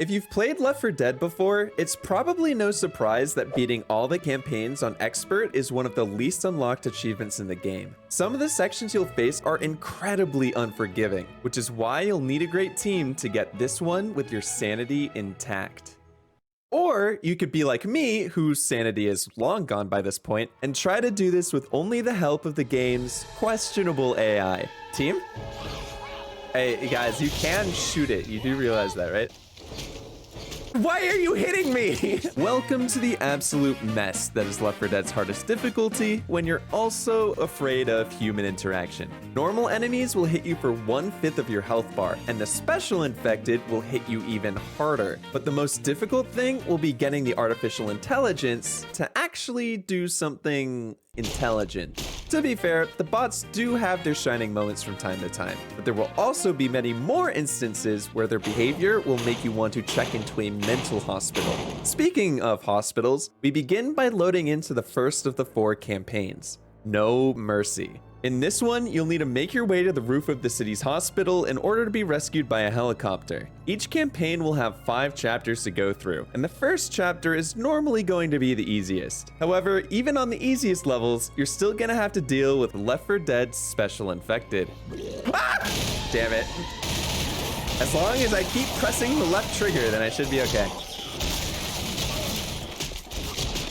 If you've played Left 4 Dead before, it's probably no surprise that beating all the campaigns on Expert is one of the least unlocked achievements in the game. Some of the sections you'll face are incredibly unforgiving, which is why you'll need a great team to get this one with your sanity intact. Or you could be like me, whose sanity is long gone by this point, and try to do this with only the help of the game's questionable AI. Team? Hey guys, you can shoot it. You do realize that, right? Why are you hitting me? Welcome to the absolute mess that is Left 4 Dead's hardest difficulty when you're also afraid of human interaction. Normal enemies will hit you for 1/5 of your health bar, and the special infected will hit you even harder. But the most difficult thing will be getting the artificial intelligence to actually do something intelligent. To be fair, the bots do have their shining moments from time to time, but there will also be many more instances where their behavior will make you want to check into a mental hospital. Speaking of hospitals, we begin by loading into the first of the 4 campaigns, No Mercy. In this one, you'll need to make your way to the roof of the city's hospital in order to be rescued by a helicopter. Each campaign will have 5 chapters to go through, and the first chapter is normally going to be the easiest. However, even on the easiest levels, you're still gonna have to deal with Left 4 Dead's special infected. Ah! Damn it. As long as I keep pressing the left trigger, then I should be okay.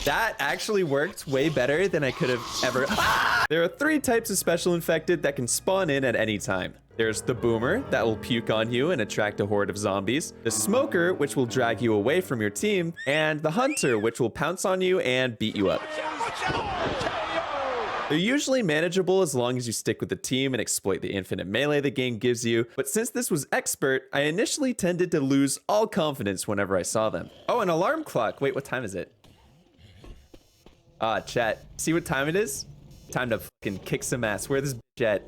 That actually worked way better than I could have ever. Ah! There are 3 types of special infected that can spawn in at any time. There's the boomer that will puke on you and attract a horde of zombies, the smoker, which will drag you away from your team, and the hunter, which will pounce on you and beat you up. They're usually manageable as long as you stick with the team and exploit the infinite melee the game gives you, but since this was Expert, I initially tended to lose all confidence whenever I saw them. Oh, an alarm clock. Wait, what time is it? Ah, chat. See what time it is? Time to fucking kick some ass. Where this bitch at?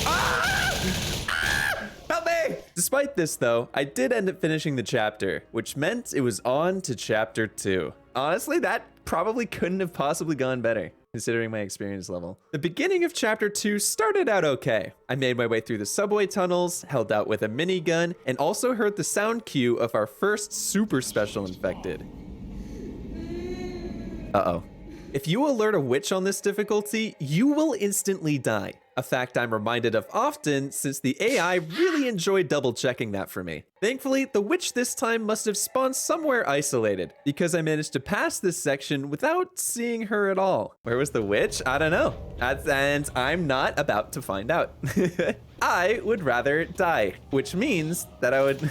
Ah! Ah! Help me! Despite this, though, I did end up finishing the chapter, which meant it was on to chapter 2. Honestly, that probably couldn't have possibly gone better, considering my experience level. The beginning of chapter 2 started out okay. I made my way through the subway tunnels, held out with a minigun, and also heard the sound cue of our first super special infected. Uh-oh. If you alert a witch on this difficulty, you will instantly die. A fact I'm reminded of often since the AI really enjoyed double checking that for me. Thankfully, the witch this time must have spawned somewhere isolated because I managed to pass this section without seeing her at all. Where was the witch? I don't know. And I'm not about to find out. I would rather die, which means that I would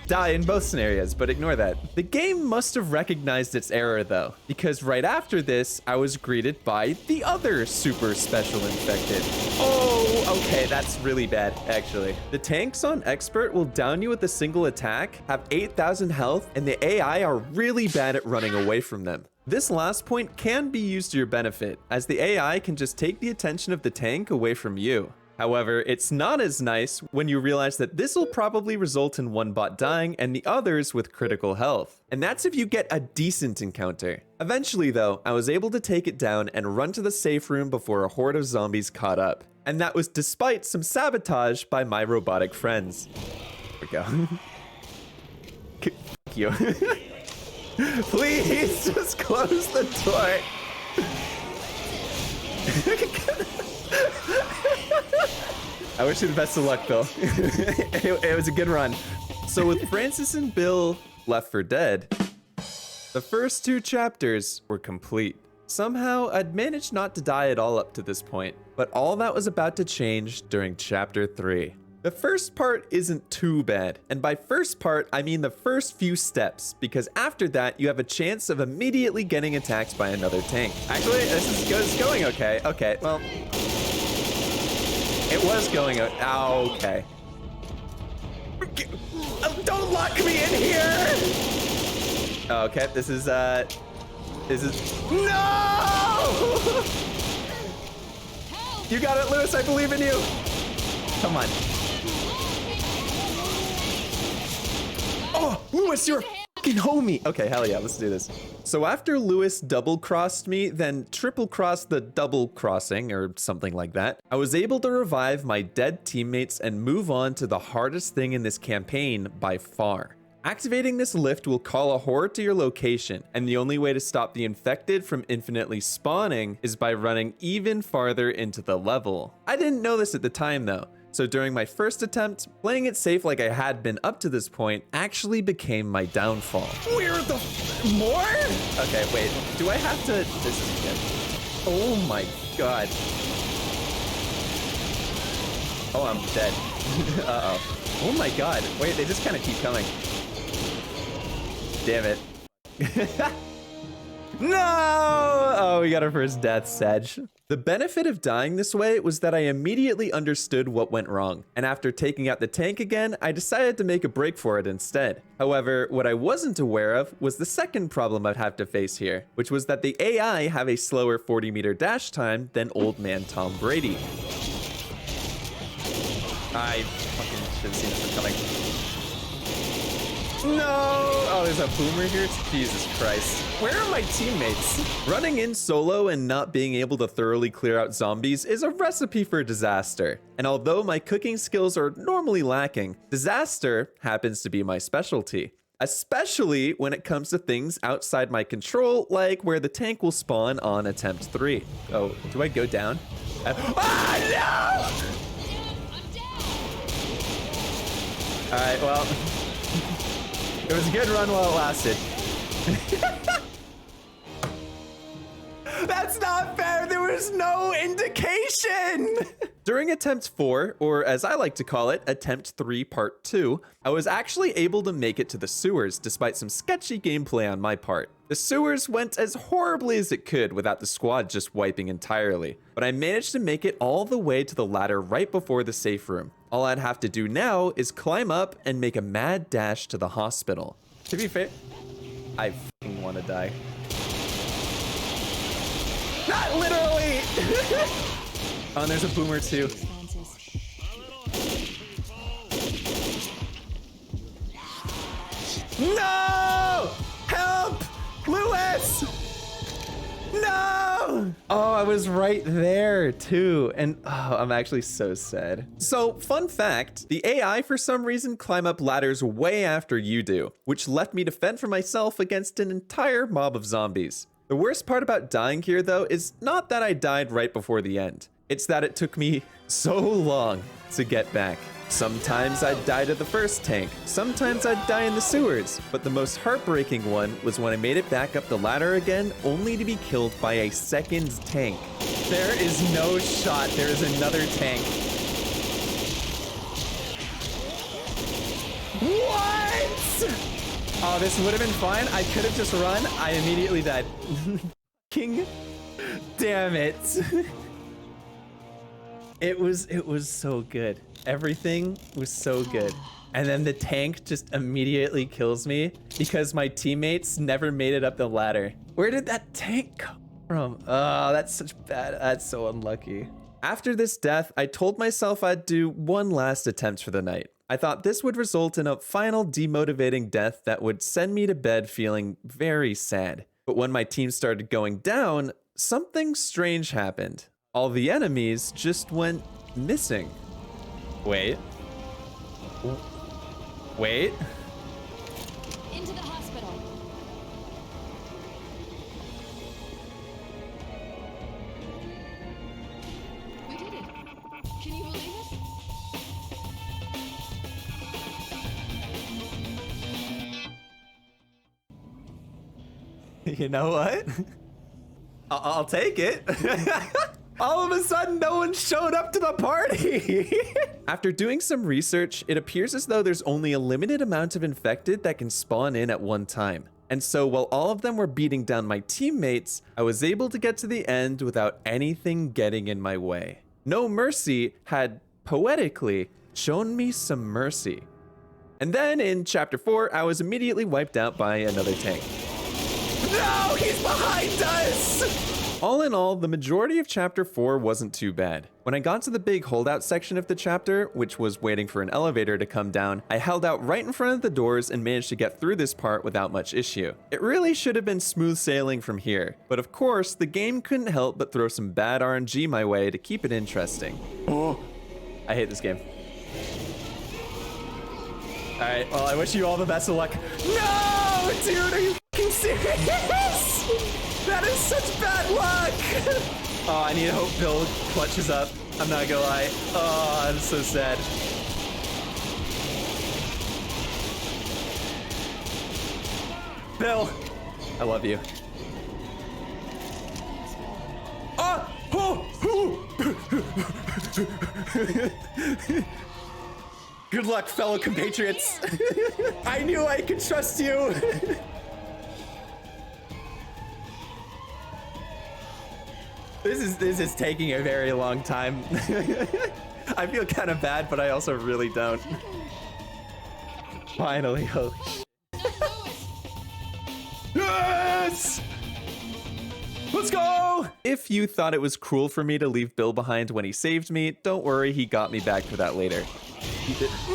die in both scenarios, but ignore that. The game must have recognized its error though, because right after this, I was greeted by the other super special infected. Oh, okay, that's really bad, actually. The tanks on Expert will down you with a single attack, have 8,000 health, and the AI are really bad at running away from them. This last point can be used to your benefit, as the AI can just take the attention of the tank away from you. However, it's not as nice when you realize that this will probably result in one bot dying and the others with critical health. And that's if you get a decent encounter. Eventually though, I was able to take it down and run to the safe room before a horde of zombies caught up. And that was despite some sabotage by my robotic friends. There we go. Fuck you. Please just close the door. I wish you the best of luck, Bill. It was a good run. So with Francis and Bill Left 4 Dead, the first 2 chapters were complete. Somehow, I'd managed not to die at all up to this point, but all that was about to change during chapter 3. The first part isn't too bad, and by first part, I mean the first few steps, because after that, you have a chance of immediately getting attacked by another tank. Actually, this is going okay. Okay, well, it was going okay. Don't lock me in here! Okay, this is no! You got it, Lewis, I believe in you. Come on. Oh, Lewis, you're a fucking homie. Okay, hell yeah, let's do this. So after Lewis double-crossed me, then triple-crossed the double-crossing, or something like that, I was able to revive my dead teammates and move on to the hardest thing in this campaign by far. Activating this lift will call a horde to your location, and the only way to stop the infected from infinitely spawning is by running even farther into the level. I didn't know this at the time though, so during my first attempt, playing it safe like I had been up to this point actually became my downfall. Where the more? Okay, wait, do I have to, this is good. Oh my god. Oh, I'm dead. Uh-oh. Oh my god, wait, they just kind of keep coming. Damn it. No! Oh, we got our first death, Sedge. The benefit of dying this way was that I immediately understood what went wrong, and after taking out the tank again, I decided to make a break for it instead. However, what I wasn't aware of was the second problem I'd have to face here, which was that the AI have a slower 40-meter dash time than old man Tom Brady. I fucking should have seen this one coming. No! Oh, there's a boomer here? Jesus Christ. Where are my teammates? Running in solo and not being able to thoroughly clear out zombies is a recipe for disaster. And although my cooking skills are normally lacking, disaster happens to be my specialty. Especially when it comes to things outside my control, like where the tank will spawn on attempt 3. Oh, do I go down? Ah, no! Alright, well... It was a good run while it lasted. That's not fair. There was no indication. During attempt 4, or as I like to call it, attempt 3 part 2, I was actually able to make it to the sewers despite some sketchy gameplay on my part. The sewers went as horribly as it could without the squad just wiping entirely, but I managed to make it all the way to the ladder right before the safe room. All I'd have to do now is climb up and make a mad dash to the hospital. To be fair, I fucking want to die. Not literally! Oh, and there's a boomer too. No! Help! Lewis! No! Oh, I was right there too. And oh, I'm actually so sad. So, fun fact, the AI for some reason climb up ladders way after you do, which left me to fend for myself against an entire mob of zombies. The worst part about dying here though is not that I died right before the end. It's that it took me so long to get back. Sometimes I'd die to the first tank, sometimes I'd die in the sewers, but the most heartbreaking one was when I made it back up the ladder again, only to be killed by a second tank. There is no shot, there is another tank. What? Oh, this would have been fine. I could have just run. I immediately died. King, damn it. It was so good. Everything was so good. And then the tank just immediately kills me because my teammates never made it up the ladder. Where did that tank come from? Oh, that's such bad. That's so unlucky. After this death, I told myself I'd do one last attempt for the night. I thought this would result in a final demotivating death that would send me to bed feeling very sad. But when my team started going down, something strange happened. All the enemies just went missing. Wait. Wait. Into the hospital. We did it. Can you believe it? You know what? I'll take it. All of a sudden, no one showed up to the party. After doing some research, it appears as though there's only a limited amount of infected that can spawn in at one time. And so while all of them were beating down my teammates, I was able to get to the end without anything getting in my way. No Mercy had, poetically, shown me some mercy. And then in chapter 4, I was immediately wiped out by another tank. No, he's behind us! All in all, the majority of chapter 4 wasn't too bad. When I got to the big holdout section of the chapter, which was waiting for an elevator to come down, I held out right in front of the doors and managed to get through this part without much issue. It really should have been smooth sailing from here, but of course, the game couldn't help but throw some bad RNG my way to keep it interesting. Oh, I hate this game. All right, well, I wish you all the best of luck. No, dude, are you fucking serious? That is such bad luck. Oh, I need hope Bill clutches up. I'm not gonna lie. Oh, I'm so sad. Bill, I love you. Oh, good luck, fellow compatriots. I knew I could trust you. This is taking a very long time. I feel kind of bad, but I also really don't. Finally, holy shit. Yes! Let's go! If you thought it was cruel for me to leave Bill behind when he saved me, don't worry, he got me back for that later.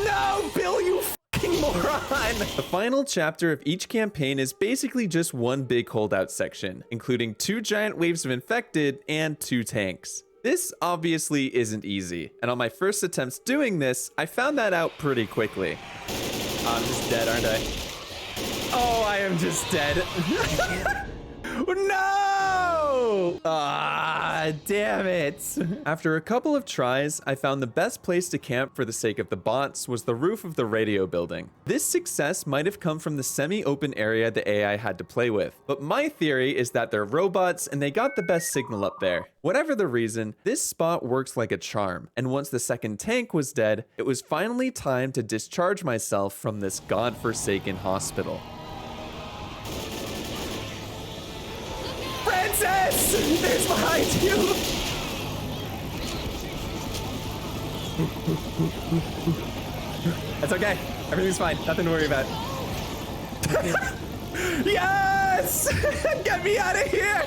No, Bill, you fucking moron! The final chapter of each campaign is basically just one big holdout section, including 2 giant waves of infected and 2 tanks. This obviously isn't easy, and on my first attempts doing this, I found that out pretty quickly. I'm just dead, aren't I? Oh, I am just dead. No! Ah, damn it. After a couple of tries, I found the best place to camp for the sake of the bots was the roof of the radio building. This success might have come from the semi-open area the AI had to play with, but my theory is that they're robots and they got the best signal up there. Whatever the reason, this spot works like a charm, and once the second tank was dead, it was finally time to discharge myself from this godforsaken hospital. Francis! There's behind you! That's okay. Everything's fine. Nothing to worry about. Yes! Get me out of here!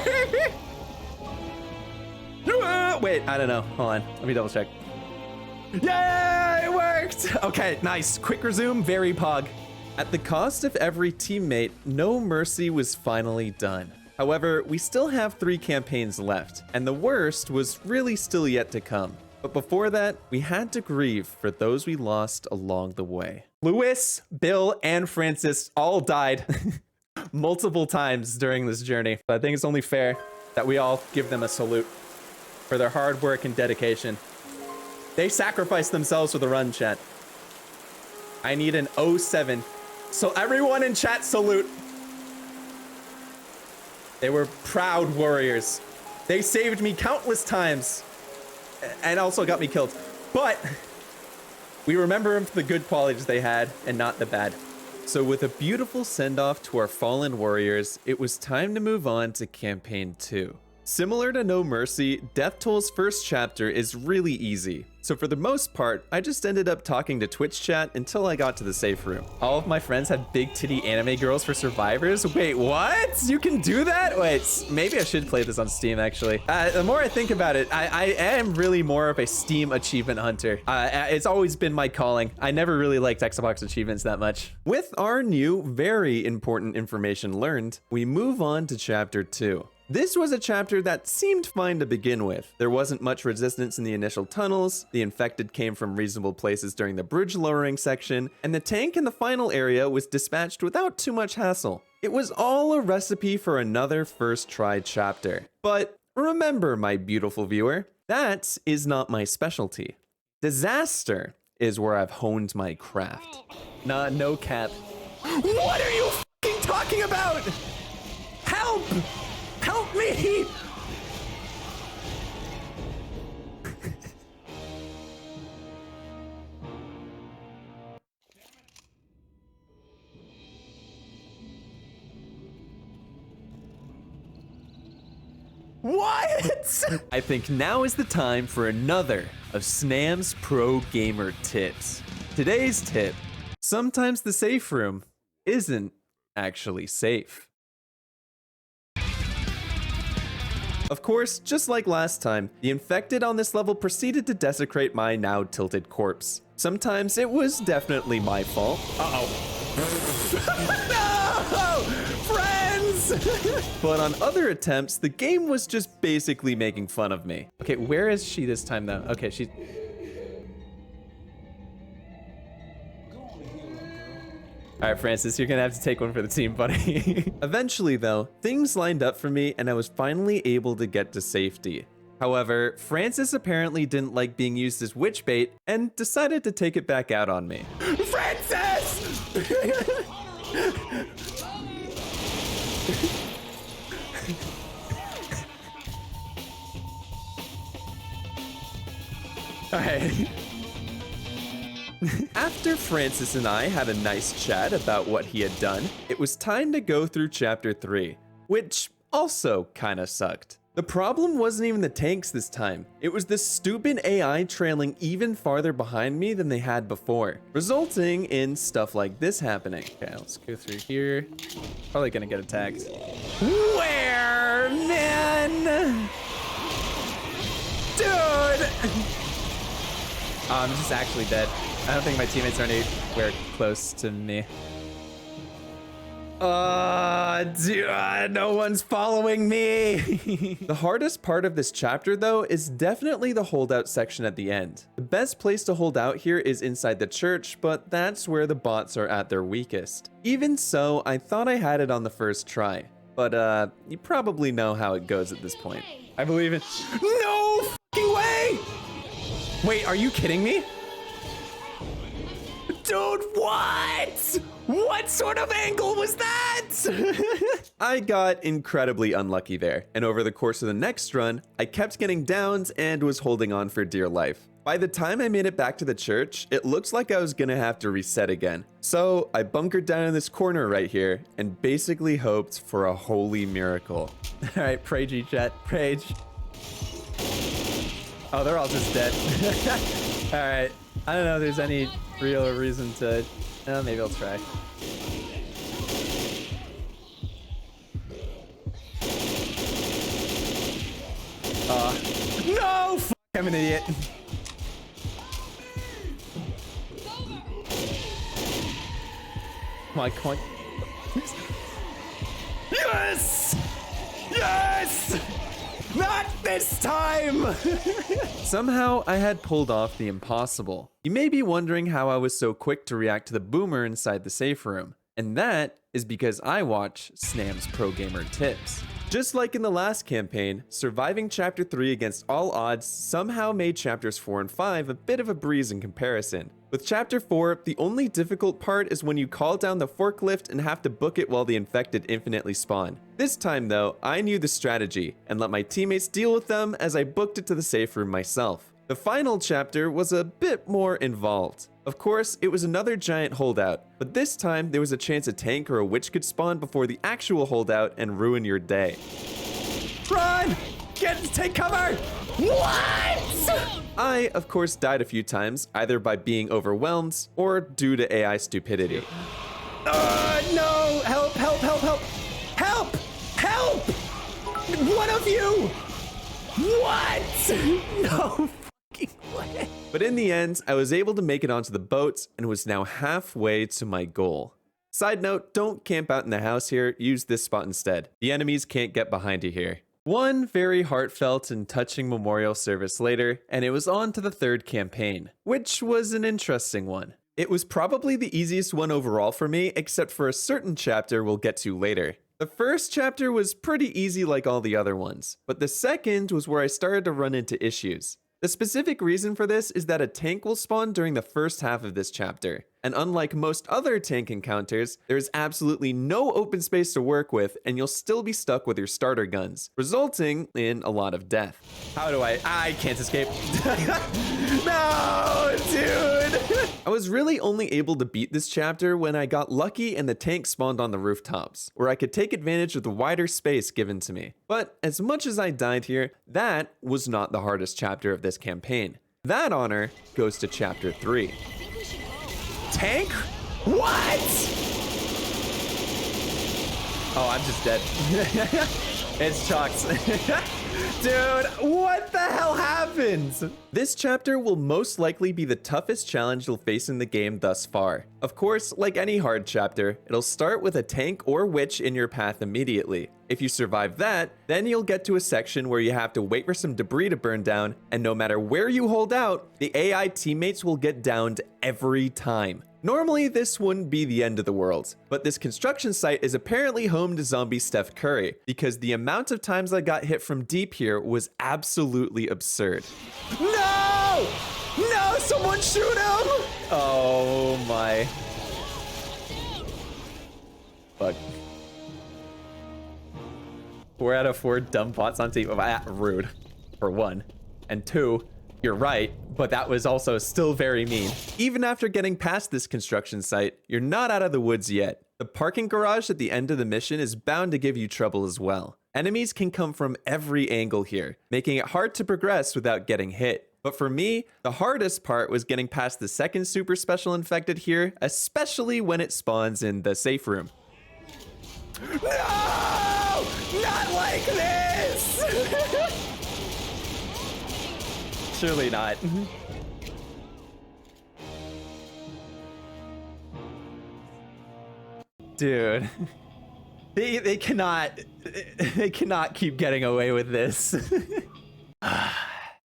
Wait, I don't know. Hold on. Let me double check. Yay! It worked! Okay, nice. Quick resume. Very pog. At the cost of every teammate, No Mercy was finally done. However, we still have 3 campaigns left, and the worst was really still yet to come. But before that, we had to grieve for those we lost along the way. Lewis, Bill, and Francis all died multiple times during this journey. I think it's only fair that we all give them a salute for their hard work and dedication. They sacrificed themselves for the run, chat. I need an 07. So everyone in chat, salute. They were proud warriors. They saved me countless times and also got me killed. But we remember them for the good qualities they had and not the bad. So with a beautiful send-off to our fallen warriors, it was time to move on to campaign 2. Similar to No Mercy, Death Toll's first chapter is really easy. So for the most part, I just ended up talking to Twitch chat until I got to the safe room. All of my friends had big titty anime girls for survivors. Wait, what? You can do that? Wait, maybe I should play this on Steam actually. The more I think about it, I am really more of a Steam achievement hunter. It's always been my calling. I never really liked Xbox achievements that much. With our new, very important information learned, we move on to chapter 2. This was a chapter that seemed fine to begin with. There wasn't much resistance in the initial tunnels, the infected came from reasonable places during the bridge lowering section, and the tank in the final area was dispatched without too much hassle. It was all a recipe for another first try chapter. But remember, my beautiful viewer, that is not my specialty. Disaster is where I've honed my craft. Nah, no cap. What are you f***ing talking about? Help! Help me! What? I think now is the time for another of Snam's Pro Gamer tips. Today's tip: sometimes the safe room isn't actually safe. Of course, just like last time, the infected on this level proceeded to desecrate my now tilted corpse. Sometimes it was definitely my fault. Uh-oh. No! Friends! But on other attempts, the game was just basically making fun of me. Okay, where is she this time though? Okay, she... All right, Francis, you're gonna have to take one for the team, buddy. Eventually, though, things lined up for me and I was finally able to get to safety. However, Francis apparently didn't like being used as witch bait and decided to take it back out on me. Francis! All right. After Francis and I had a nice chat about what he had done, it was time to go through chapter 3, which also kinda sucked. The problem wasn't even the tanks this time. It was this stupid AI trailing even farther behind me than they had before, resulting in stuff like this happening. Okay, let's go through here. Probably gonna get attacked. Where, man? Dude! I'm just actually dead. I don't think my teammates are anywhere close to me. Dude, no one's following me. The hardest part of this chapter, though, is definitely the holdout section at the end. The best place to hold out here is inside the church, but that's where the bots are at their weakest. Even so, I thought I had it on the first try. But, you probably know how it goes at this point. I believe it. No f***ing way! Wait, are you kidding me? Dude, what? What sort of angle was that? I got incredibly unlucky there, and over the course of the next run, I kept getting downs and was holding on for dear life. By the time I made it back to the church, it looks like I was gonna have to reset again. So I bunkered down in this corner right here and basically hoped for a holy miracle. All right, Prage, chat, Prage. Oh, they're all just dead. All right, I don't know if there's any real reason to, maybe I'll try. No, f I'm an idiot. My coin. Yes! Yes! Not this time! Somehow, I had pulled off the impossible. You may be wondering how I was so quick to react to the boomer inside the safe room. And that is because I watch Snam's Pro Gamer Tips. Just like in the last campaign, surviving Chapter 3 against all odds somehow made Chapters 4 and 5 a bit of a breeze in comparison. With Chapter 4, the only difficult part is when you call down the forklift and have to book it while the infected infinitely spawn. This time though, I knew the strategy and let my teammates deal with them as I booked it to the safe room myself. The final chapter was a bit more involved. Of course, it was another giant holdout, but this time there was a chance a tank or a witch could spawn before the actual holdout and ruin your day. Run! Take cover! What? I, of course, died a few times, either by being overwhelmed or due to AI stupidity. No! Help, help, help, help! Help! Help! One of you! What? No fucking way. But in the end, I was able to make it onto the boat and was now halfway to my goal. Side note, don't camp out in the house here, use this spot instead. The enemies can't get behind you here. One very heartfelt and touching memorial service later, and it was on to the third campaign, which was an interesting one. It was probably the easiest one overall for me, except for a certain chapter we'll get to later. The first chapter was pretty easy like all the other ones, but the second was where I started to run into issues. The specific reason for this is that a tank will spawn during the first half of this chapter, and unlike most other tank encounters, there's absolutely no open space to work with and you'll still be stuck with your starter guns, resulting in a lot of death. How do I can't escape. No, dude! I was really only able to beat this chapter when I got lucky and the tank spawned on the rooftops, where I could take advantage of the wider space given to me. But as much as I died here, that was not the hardest chapter of this campaign. That honor goes to chapter 3. Tank? What? Oh, I'm just dead. It's chalks. Dude, what the hell happened? This chapter will most likely be the toughest challenge you'll face in the game thus far. Of course, like any hard chapter, it'll start with a tank or witch in your path immediately. If you survive that, then you'll get to a section where you have to wait for some debris to burn down, and no matter where you hold out, the AI teammates will get downed every time. Normally, this wouldn't be the end of the world, but this construction site is apparently home to zombie Steph Curry, because the amount of times I got hit from deep here was absolutely absurd. No! No, someone shoot him! Oh my. Fuck. 4 out of 4 dumb bots on team. Rude, for one. And 2, you're right, but that was also still very mean. Even after getting past this construction site, you're not out of the woods yet. The parking garage at the end of the mission is bound to give you trouble as well. Enemies can come from every angle here, making it hard to progress without getting hit. But for me, the hardest part was getting past the second super special infected here, especially when it spawns in the safe room. No! Not like this! Surely not. Dude. They cannot keep getting away with this.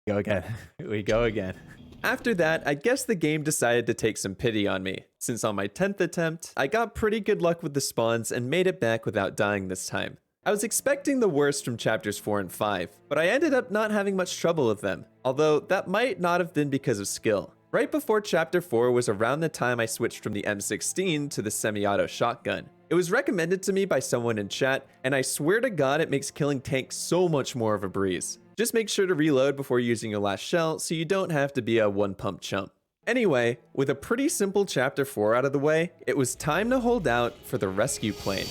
Go again. We go again. After that, I guess the game decided to take some pity on me, since on my 10th attempt, I got pretty good luck with the spawns and made it back without dying this time. I was expecting the worst from chapters 4 and 5, but I ended up not having much trouble with them, although that might not have been because of skill. Right before chapter 4 was around the time I switched from the M16 to the semi-auto shotgun. It was recommended to me by someone in chat, and I swear to God it makes killing tanks so much more of a breeze. Just make sure to reload before using your last shell so you don't have to be a one-pump chump. Anyway, with a pretty simple chapter 4 out of the way, it was time to hold out for the rescue plane.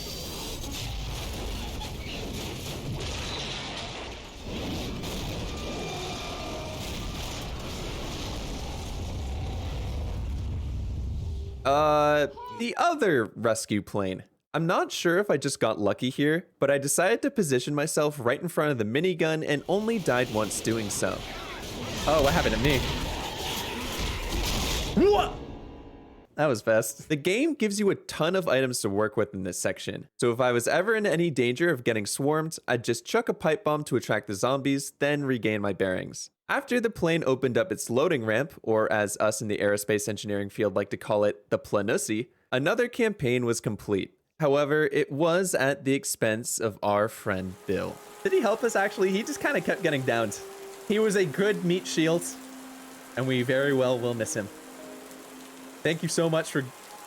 The other rescue plane. I'm not sure if I just got lucky here, but I decided to position myself right in front of the minigun and only died once doing so. Oh, what happened to me? What? That was fast. The game gives you a ton of items to work with in this section, so if I was ever in any danger of getting swarmed, I'd just chuck a pipe bomb to attract the zombies, then regain my bearings. After the plane opened up its loading ramp, or as us in the aerospace engineering field like to call it, the planussi, another campaign was complete. However, it was at the expense of our friend Bill. Did he help us actually? He just kind of kept getting downed. He was a good meat shield, and we very well will miss him. Thank you so much for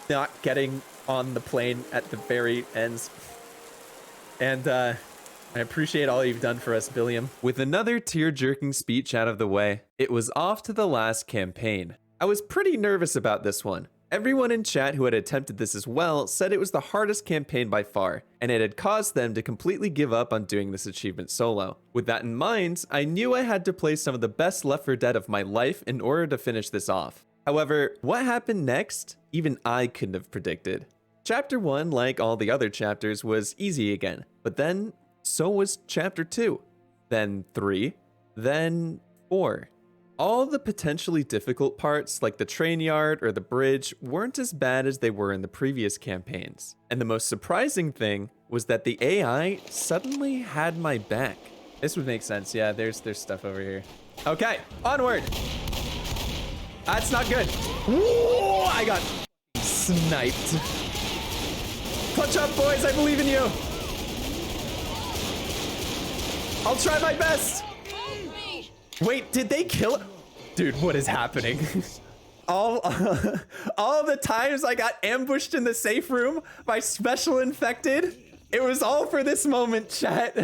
not getting on the plane at the very ends. And I appreciate all you've done for us, Billiam. With another tear-jerking speech out of the way, it was off to the last campaign. I was pretty nervous about this one. Everyone in chat who had attempted this as well said it was the hardest campaign by far, and it had caused them to completely give up on doing this achievement solo. With that in mind, I knew I had to play some of the best Left 4 Dead of my life in order to finish this off. However, what happened next, even I couldn't have predicted. Chapter 1, like all the other chapters, was easy again, but then so was Chapter 2, then 3, then 4. All the potentially difficult parts, like the train yard or the bridge, weren't as bad as they were in the previous campaigns. And the most surprising thing was that the AI suddenly had my back. This would make sense, yeah, there's stuff over here. Okay, onward! That's not good. Ooh, I got sniped. Punch up, boys, I believe in you. I'll try my best. Wait, did they kill it? Dude, what is happening? all the times I got ambushed in the safe room by special infected, it was all for this moment, chat.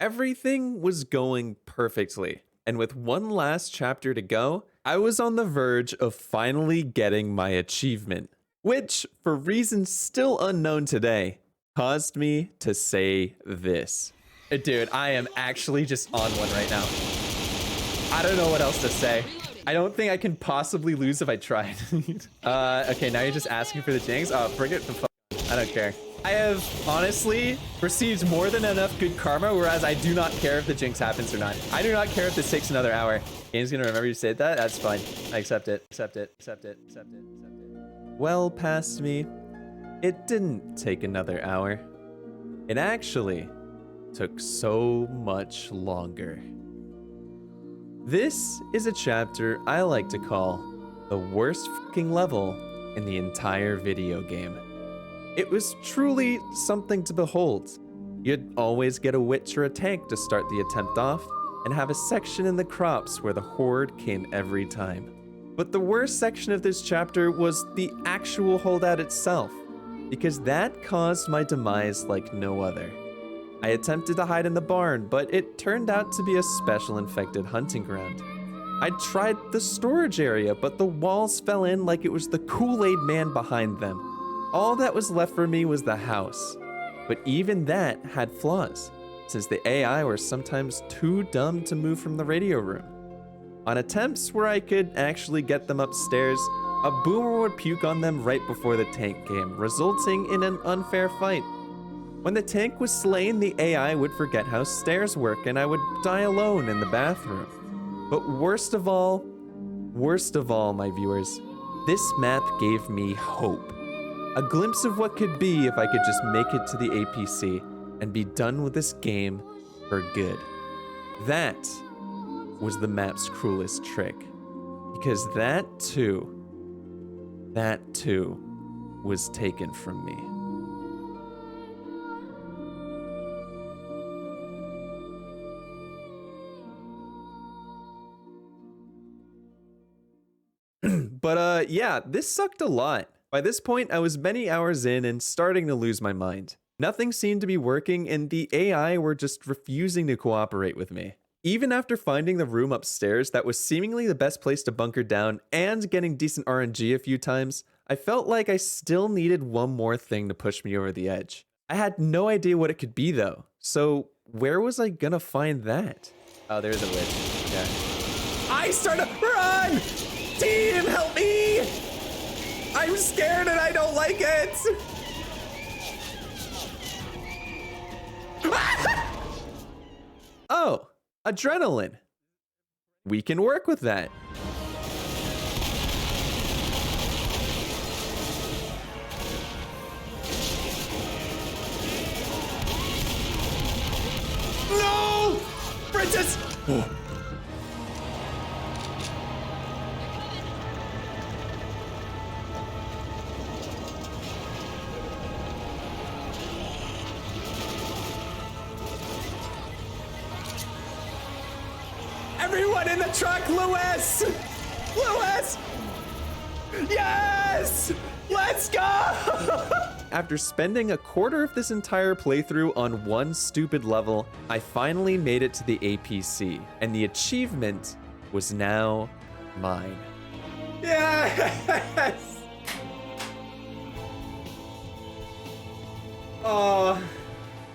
Everything was going perfectly. And with one last chapter to go, I was on the verge of finally getting my achievement, which, for reasons still unknown today, caused me to say this. Dude, I am actually just on one right now. I don't know what else to say. I don't think I can possibly lose if I tried. Okay, now you're just asking for the jinx? Oh, bring it the fuck. I don't care. I have honestly received more than enough good karma, whereas I do not care if the jinx happens or not. I do not care if this takes another hour. Game's gonna remember you said that? That's fine. I accept it. Accept it. Accept it. Accept it. Accept it. Well past me, it didn't take another hour. It actually took so much longer. This is a chapter I like to call the worst fucking level in the entire video game. It was truly something to behold. You'd always get a witch or a tank to start the attempt off, and have a section in the crops where the horde came every time. But the worst section of this chapter was the actual holdout itself, because that caused my demise like no other. I attempted to hide in the barn, but it turned out to be a special infected hunting ground. I tried the storage area, but the walls fell in like it was the Kool-Aid man behind them. All that was left for me was the house. But even that had flaws, since the AI were sometimes too dumb to move from the radio room. On attempts where I could actually get them upstairs, a boomer would puke on them right before the tank came, resulting in an unfair fight. When the tank was slain, the AI would forget how stairs work and I would die alone in the bathroom. But worst of all, my viewers, this map gave me hope. A glimpse of what could be if I could just make it to the APC and be done with this game for good. That was the map's cruelest trick, because that too was taken from me. But yeah, this sucked a lot. By this point, I was many hours in and starting to lose my mind. Nothing seemed to be working, and the AI were just refusing to cooperate with me. Even after finding the room upstairs that was seemingly the best place to bunker down and getting decent RNG a few times, I felt like I still needed one more thing to push me over the edge. I had no idea what it could be though, so where was I gonna find that? Oh, there's a witch. Yeah. I start to run! Team, help me! I'm scared and I don't like it! Oh, adrenaline. We can work with that. No! Princess! Oh. Everyone in the truck, Lewis! Lewis! Yes! Let's go! After spending a quarter of this entire playthrough on one stupid level, I finally made it to the APC, and the achievement was now mine. Yes! Oh.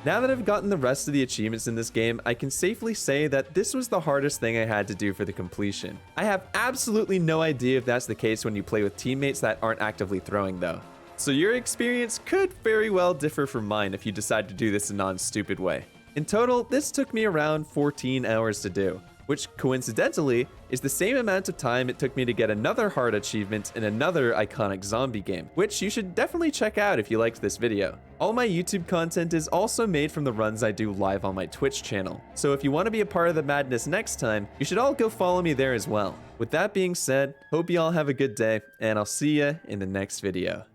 Now that I've gotten the rest of the achievements in this game, I can safely say that this was the hardest thing I had to do for the completion. I have absolutely no idea if that's the case when you play with teammates that aren't actively throwing though. So your experience could very well differ from mine if you decide to do this a non-stupid way. In total, this took me around 14 hours to do, which coincidentally is the same amount of time it took me to get another hard achievement in another iconic zombie game, which you should definitely check out if you liked this video. All my YouTube content is also made from the runs I do live on my Twitch channel, so if you want to be a part of the madness next time, you should all go follow me there as well. With that being said, hope you all have a good day, and I'll see ya in the next video.